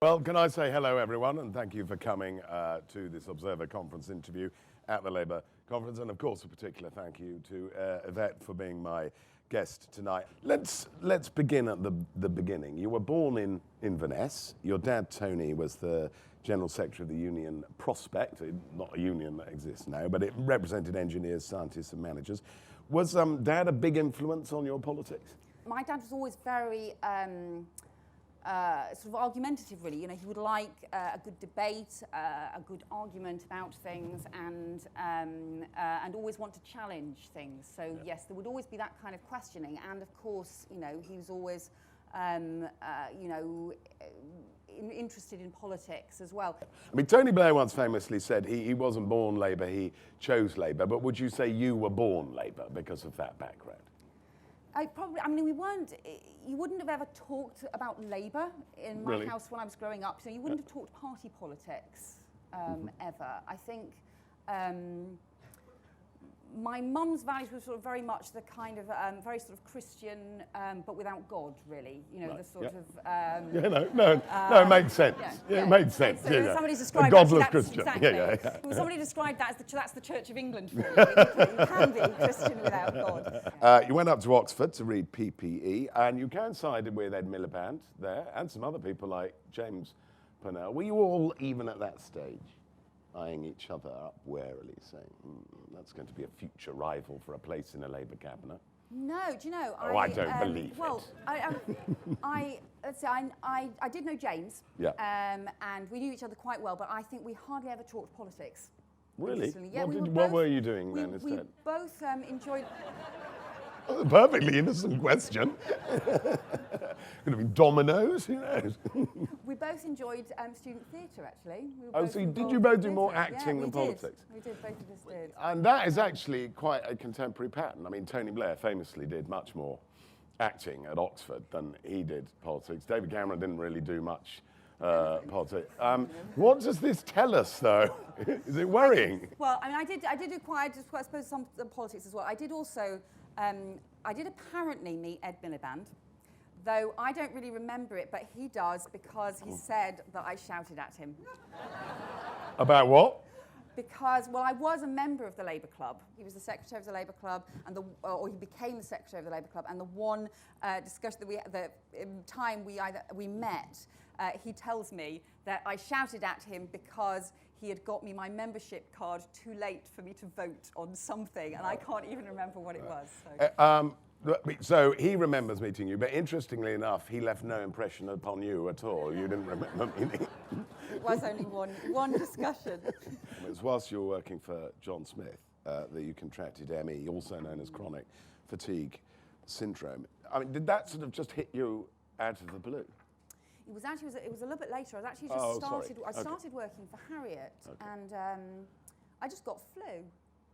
Well, can I say hello, everyone, and thank you for coming to this Observer Conference interview at the Labour Conference, and of course, a particular thank you to Yvette for being my guest tonight. Let's begin at the beginning. You were born in Inverness. Your dad, Tony, was the General Secretary of the union Prospect, not a union that exists now, but it represented engineers, scientists, and managers. Was Dad a big influence on your politics? My dad was always very sort of argumentative, really. You know, he would like a good debate, a good argument about things, and always want to challenge things. So yes, there would always be that kind of questioning, and of course, you know, he was always, interested in politics as well. I mean, Tony Blair once famously said he wasn't born Labour, he chose Labour. But would you say you were born Labour because of that background? I mean, you wouldn't have ever talked about Labour in my house when I was growing up, so you wouldn't have talked party politics ever. I think my mum's values were sort of very much the kind of very sort of Christian, but without God, really. You know, the sort of. It makes sense. It made sense. So somebody's described a godless that, Christian. Exactly. Well, somebody described that as that's the Church of England for you. You can be Christian without God. You went up to Oxford to read PPE, and you coincided with Ed Miliband there, and some other people like James Purnell. Were you all, even at that stage, eyeing each other up warily, saying, that's going to be a future rival for a place in a Labour cabinet? No, do you know? I don't believe it. Well, let's say I did know James, and we knew each other quite well, but I think we hardly ever talked politics. Really? Yeah, what were you doing then instead? We both enjoyed. A perfectly innocent question. Could have been dominoes, who knows? We both enjoyed student theatre, actually. So did you both do more acting than politics? We did, both of us did. And that is actually quite a contemporary pattern. I mean, Tony Blair famously did much more acting at Oxford than he did politics. David Cameron didn't really do much politics. What does this tell us, though? Is it worrying? Well, I mean, I did do quite, I suppose, some politics as well. I did also. I did apparently meet Ed Miliband, though I don't really remember it, but he does because he said that I shouted at him. About what? Because, well, I was a member of the Labour Club. He was the secretary of the Labour Club, and or he became the secretary of the Labour Club. And the one discussion that the time we met, he tells me that I shouted at him because he had got me my membership card too late for me to vote on something, and I can't even remember what it was. So he remembers meeting you, but interestingly enough, he left no impression upon you at all. You didn't remember meeting. It was only one discussion. It was whilst you were working for John Smith that you contracted ME, also known as chronic fatigue syndrome. I mean, did that sort of just hit you out of the blue? It was actually it was a little bit later. I was actually just started. I started working for Harriet, and I just got flu.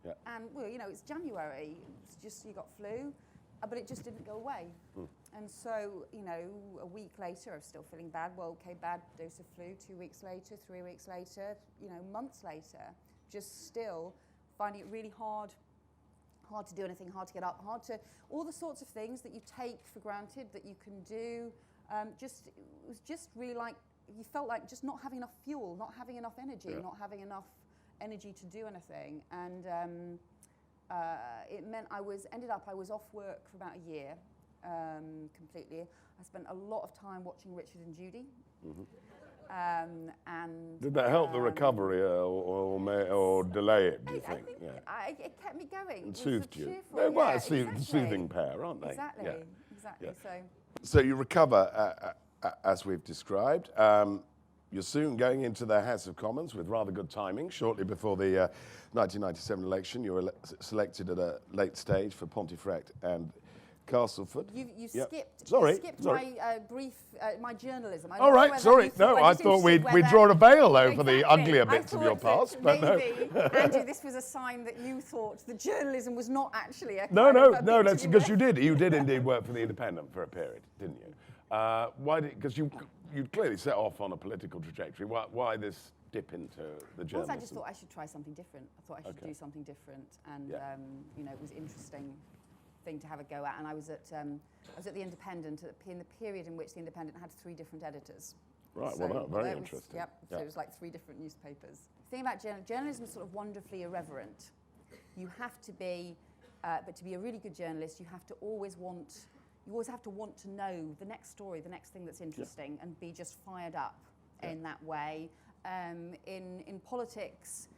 Yeah. And well, you know, it's January. It's just you got flu, but it just didn't go away. And so, you know, a week later, I was still feeling bad. Well, okay, bad dose of flu. 2 weeks later, 3 weeks later, you know, months later, just still finding it really hard to do anything, hard to get up, all the sorts of things that you take for granted that you can do. It was just really like, you felt like just not having enough fuel, not having enough energy, not having enough energy to do anything. And it meant I was off work for about a year, completely. I spent a lot of time watching Richard and Judy. And did that help the recovery or delay it, do you think? It kept me going. It soothed you. They're a soothing pair, aren't they? Exactly. So you recover, as we've described. You're soon going into the House of Commons with rather good timing. Shortly before the 1997 election, you were selected at a late stage for Pontefract and Castleford. You skipped. Sorry. You skipped my brief, my journalism. All right, sorry. No, I thought we'd drawn a veil over the uglier bits of your past, but maybe, no. Andrew, this was a sign that you thought the journalism was not actually a No, that's because you did. You did indeed work for the Independent for a period, didn't you? Why did? Because you clearly set off on a political trajectory. Why this dip into the journalism? I just thought I should try something different. I thought I should do something different, and you know, it was interesting thing to have a go at. And I was at the Independent in the period in which the Independent had 3 different editors. Right, well, no, very interesting. Yep, so it was like 3 different newspapers. The thing about journalism is sort of wonderfully irreverent. You have to be, but to be a really good journalist, you always have to want to know the next story, the next thing that's interesting, and be just fired up in that way. In politics,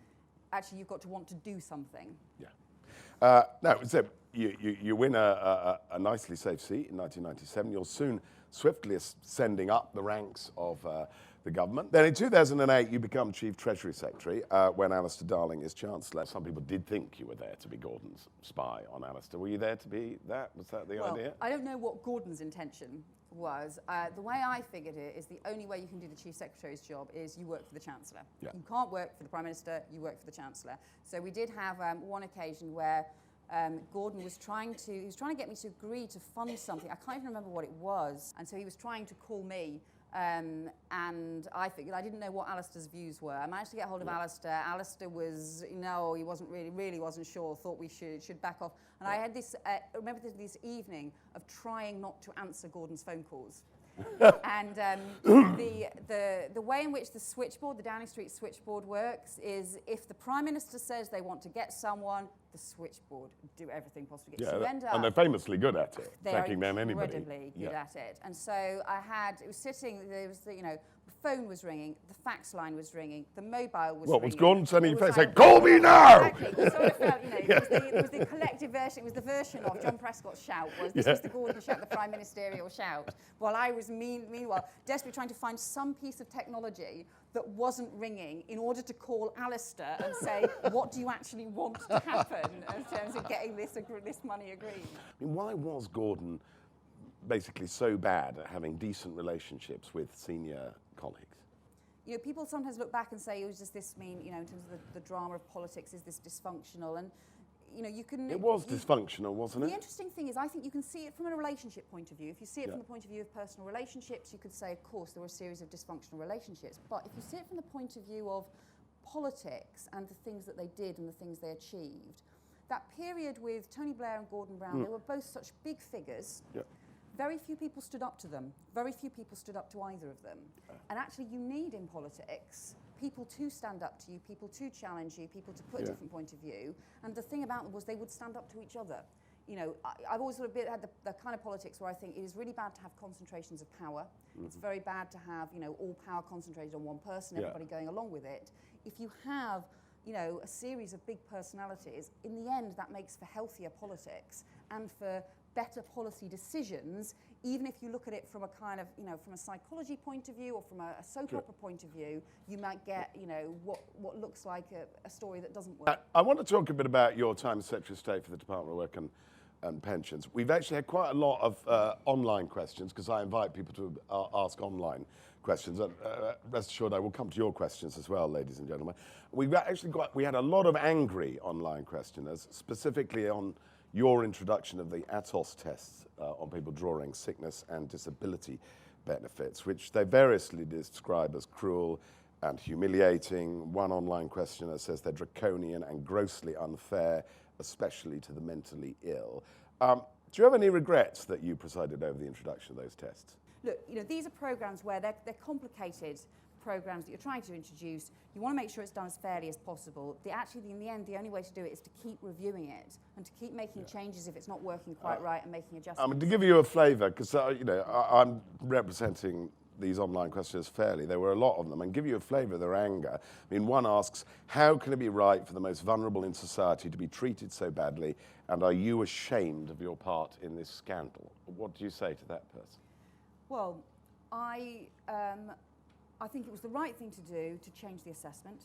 actually, you've got to want to do something. Yeah. Now, so you win a nicely safe seat in 1997. You're soon swiftly ascending up the ranks of the government. Then in 2008, you become Chief Treasury Secretary when Alistair Darling is Chancellor. Some people did think you were there to be Gordon's spy on Alistair. Were you there to be that? Was that the idea? I don't know what Gordon's intention was. The way I figured it is the only way you can do the Chief Secretary's job is you work for the Chancellor. Yeah. You can't work for the Prime Minister, you work for the Chancellor. So we did have one occasion where Gordon was trying to get me to agree to fund something. I can't even remember what it was. And so he was trying to call me, and I figured, I didn't know what Alistair's views were. I managed to get hold of Alistair. Alistair was, no, he wasn't really wasn't sure, thought we should back off. And I had this, remember this evening of trying not to answer Gordon's phone calls. And the way in which the Downing Street switchboard works is if the Prime Minister says they want to get someone, the switchboard do everything possible. Yeah, so you end up, and they're famously good at it. they Thanking are them anybody. incredibly good at it. And so it was sitting, there was the phone was ringing, the fax line was ringing, the mobile was ringing. What was Gordon sending you? Like, Saying, call me now! Exactly. You sort of felt, it was the collective version, it was the version of John Prescott's shout, this was the Gordon shout, the Prime Ministerial shout, while I was meanwhile desperately trying to find some piece of technology that wasn't ringing in order to call Alistair and say, what do you actually want to happen in terms of getting this money agreed? I mean, why was Gordon basically so bad at having decent relationships with senior colleagues? People sometimes look back and say it was just this in terms of the drama of politics, is this dysfunctional? And, you can... It was dysfunctional, wasn't it? The interesting thing is, I think you can see it from a relationship point of view. If you see it from the point of view of personal relationships, you could say, of course, there were a series of dysfunctional relationships. But if you see it from the point of view of politics and the things that they did and the things they achieved, that period with Tony Blair and Gordon Brown, they were both such big figures. Yeah. Very few people stood up to them. Very few people stood up to either of them. And actually, you need in politics people to stand up to you, people to challenge you, people to put a different point of view. And the thing about them was they would stand up to each other. I've always sort of had the kind of politics where I think it is really bad to have concentrations of power. It's very bad to have, all power concentrated on one person, everybody going along with it. If you have, a series of big personalities, in the end, that makes for healthier politics and for better policy decisions, even if you look at it from a kind of, from a psychology point of view or from a soap opera point of view, you might get, what looks like a story that doesn't work. I want to talk a bit about your time as Secretary of State for the Department of Work and Pensions. We've actually had quite a lot of online questions, because I invite people to ask online questions. Rest assured, I will come to your questions as well, ladies and gentlemen. We had a lot of angry online questioners, specifically on your introduction of the ATOS tests on people drawing sickness and disability benefits, which they variously describe as cruel and humiliating. One online questioner says they're draconian and grossly unfair, especially to the mentally ill. Do you have any regrets that you presided over the introduction of those tests? Look, these are programs where they're complicated programs that you're trying to introduce. You want to make sure it's done as fairly as possible. Actually, in the end, the only way to do it is to keep reviewing it and to keep making changes if it's not working quite right and making adjustments. To give you a flavour, because I'm representing these online questions fairly. There were a lot of them, and give you a flavour of their anger. I mean, one asks, how can it be right for the most vulnerable in society to be treated so badly, and are you ashamed of your part in this scandal? What do you say to that person? Well, I think it was the right thing to do to change the assessment.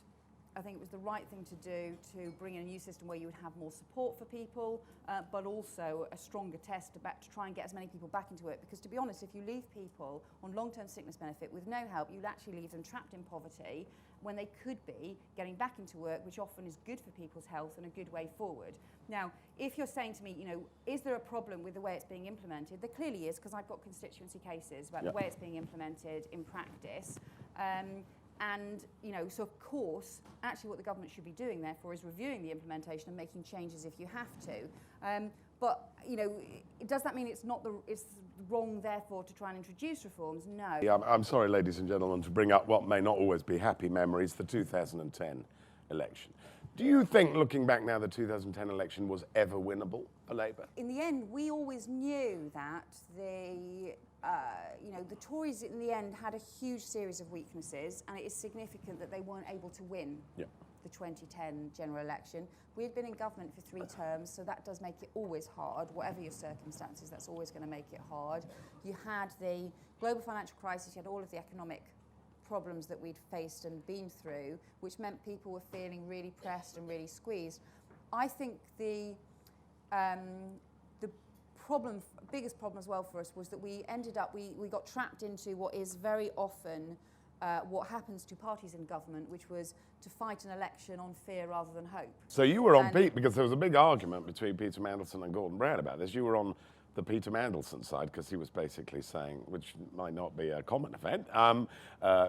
I think it was the right thing to do to bring in a new system where you would have more support for people, but also a stronger test to try and get as many people back into work. Because to be honest, if you leave people on long-term sickness benefit with no help, you'd actually leave them trapped in poverty when they could be getting back into work, which often is good for people's health and a good way forward. Now, if you're saying to me, is there a problem with the way it's being implemented? There clearly is, because I've got constituency cases about the way it's being implemented in practice. So of course, actually what the government should be doing, therefore, is reviewing the implementation and making changes if you have to. But you know, does that mean it's wrong, therefore, to try and introduce reforms? No. Yeah, I'm sorry, ladies and gentlemen, to bring up what may not always be happy memories, the 2010 election. Do you think, looking back now, the 2010 election was ever winnable for Labour? In the end, we always knew that the Tories in the end had a huge series of weaknesses, and it is significant that they weren't able to win the 2010 general election. We had been in government for 3 terms, so that does make it always hard. Whatever your circumstances, that's always going to make it hard. You had the global financial crisis, you had all of the economic problems that we'd faced and been through, which meant people were feeling really pressed and really squeezed. I think the biggest problem as well for us was that we got trapped into what is very often what happens to parties in government, which was to fight an election on fear rather than hope. So you were on Pete, because there was a big argument between Peter Mandelson and Gordon Brown about this. You were on the Peter Mandelson side, because he was basically saying, which might not be a common event,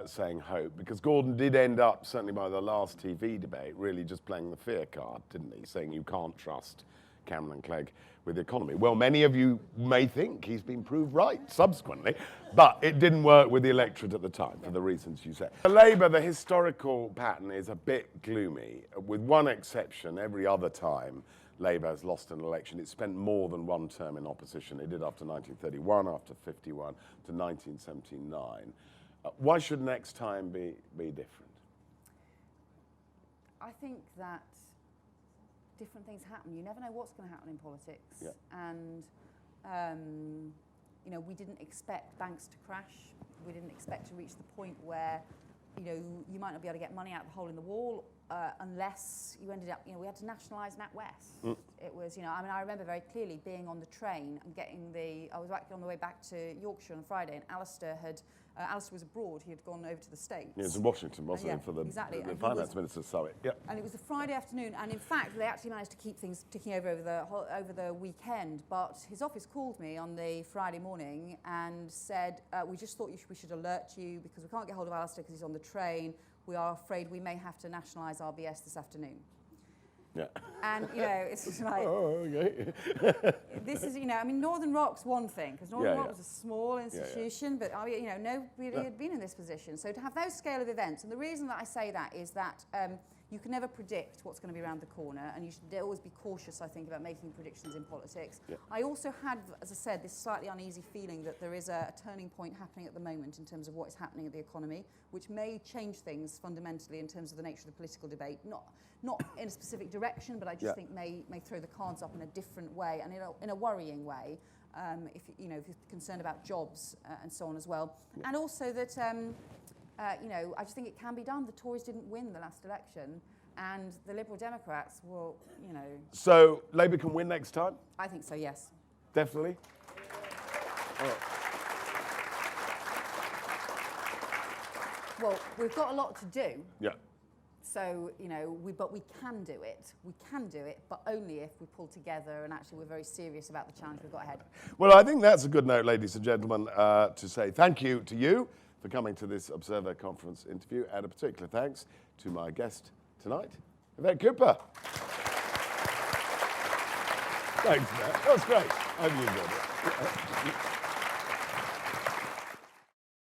saying hope, because Gordon did end up, certainly by the last TV debate, really just playing the fear card, didn't he? Saying you can't trust Cameron and Clegg with the economy. Well, many of you may think he's been proved right subsequently, but it didn't work with the electorate at the time for the reasons you said. For Labour, the historical pattern is a bit gloomy, with one exception. Every other time Labour has lost an election, it spent more than one term in opposition. It did after 1931, after 51, to 1979. Why should next time be different? I think that different things happen. You never know what's going to happen in politics. Yeah. And, you know, we didn't expect banks to crash. We didn't expect to reach the point where, you know, you might not be able to get money out of the hole in the wall unless you ended up, you know, we had to nationalise NatWest. It was, you know, I mean, I remember very clearly being on the train and I was actually on the way back to Yorkshire on Friday, and Alistair was abroad. He had gone over to the States. Yeah, it was in Washington, wasn't it, for the finance minister's summit? Yeah. And it was a Friday afternoon, and in fact, they actually managed to keep things ticking over the weekend. But his office called me on the Friday morning and said, "We just thought we should alert you because we can't get hold of Alistair because he's on the train. We are afraid we may have to nationalise RBS this afternoon." Yeah. And, you know, it's just like, oh, okay. this is, you know, I mean, Northern Rock's one thing, because Northern Rock was a small institution, but, you know, nobody had been in this position. So to have those scale of events, and the reason that I say that is that you can never predict what's going to be around the corner, and you should always be cautious, I think, about making predictions in politics. Yeah. I also had, as I said, this slightly uneasy feeling that there is a turning point happening at the moment in terms of what is happening at the economy, which may change things fundamentally in terms of the nature of the political debate, not in a specific direction, but I just think may throw the cards up in a different way and in a worrying way. If you're concerned about jobs and so on as well, and also that you know, I just think it can be done. The Tories didn't win the last election, and the Liberal Democrats will, you know. So Labour can win next time? I think so. Yes. Definitely. Well, we've got a lot to do. Yeah. So, you know, but we can do it. We can do it, but only if we pull together and actually we're very serious about the challenge we've got ahead. Well, I think that's a good note, ladies and gentlemen, to say thank you to you for coming to this Observer Conference interview, and a particular thanks to my guest tonight, Yvette Cooper. Thanks, Matt. That was great. I hope you enjoyed it.